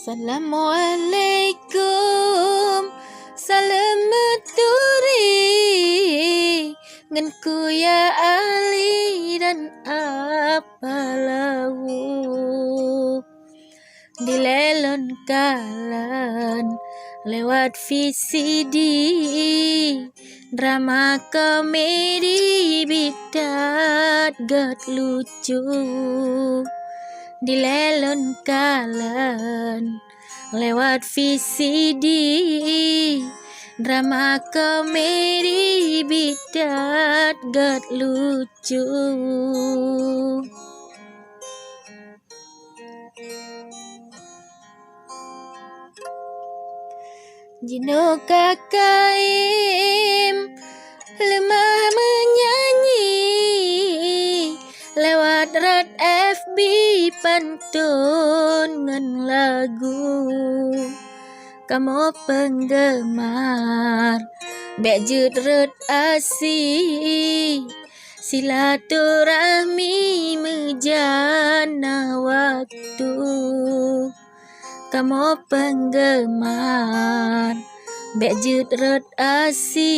Assalamualaikum, salam meturi nganku ya Ali dan apalahu dilelon kalan lewat VCD drama komedi bidat gat lucu dilelon kalan lewat VCD drama komedi bidat gat lucu. Jino Kakaim lemah menyanyi lewat rat FB pantun ngan lagu. Kamu penggemar bejut rat asi silaturahmi mejana waktu. Kamu penggemar bejut rat asi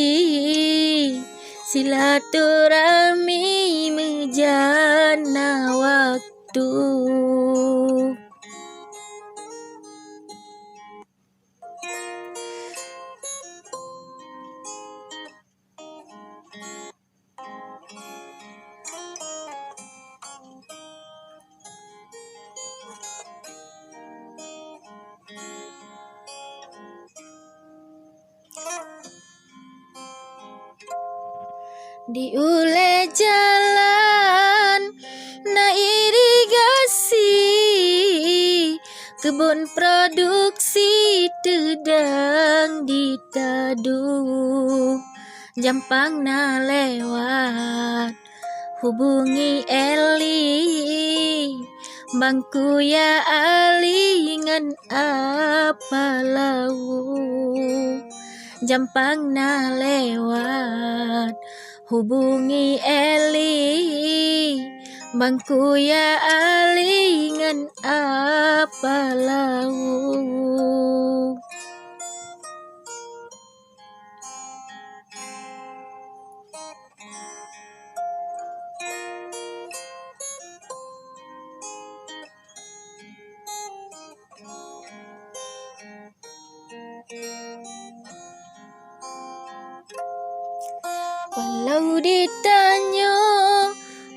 silaturahmi mejana waktu. Di ule jalan na irigasi kebun produksi tedang ditadu jampang na lewat hubungi Eli bangku ya Ali ngan apalahu jampang na lewat hubungi Eli bangku ya Ali ngan apalahu. Walau ditanya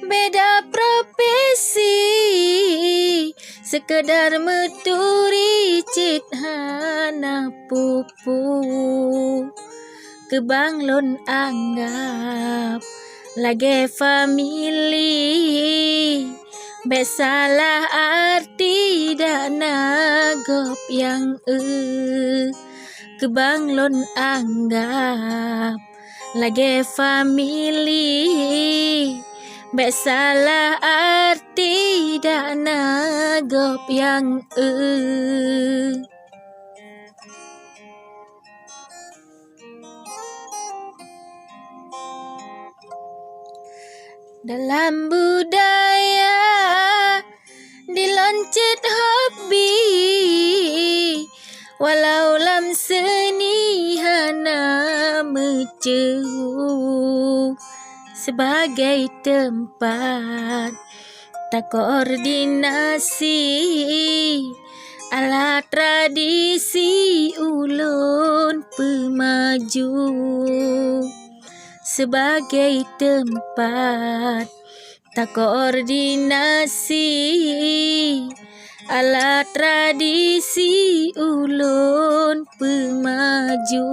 beda profesi sekedar meturi cit hana pupu kebanglon anggap lagi family besalah arti dak nagop yang kebanglon anggap lagi family besalah arti dak nagop yang dalam budaya diloncit hobi walau lam seni hana mecehu sebagai tempat tak koordinasi ala tradisi ulun pemaju sebagai tempat tak koordinasi ala tradisi ulun pemaju.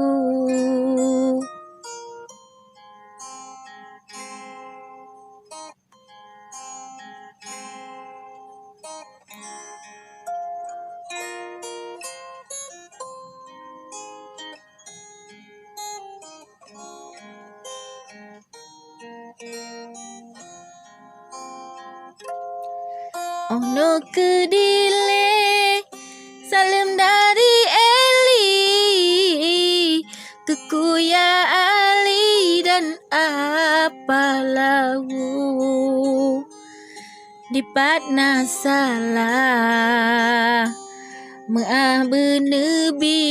Ono kedile salam dari Eli kekuya Ali dan apalahu dipat na salah Maah bernebi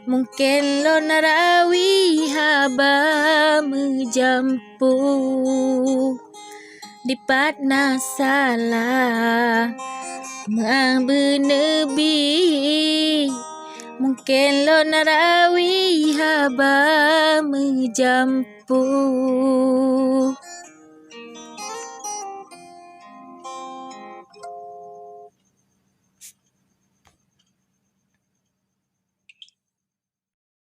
mungkin lo narawi haba menjampu dipat nasalah. Maah bernebi mungkin lo narawi haba menjampu.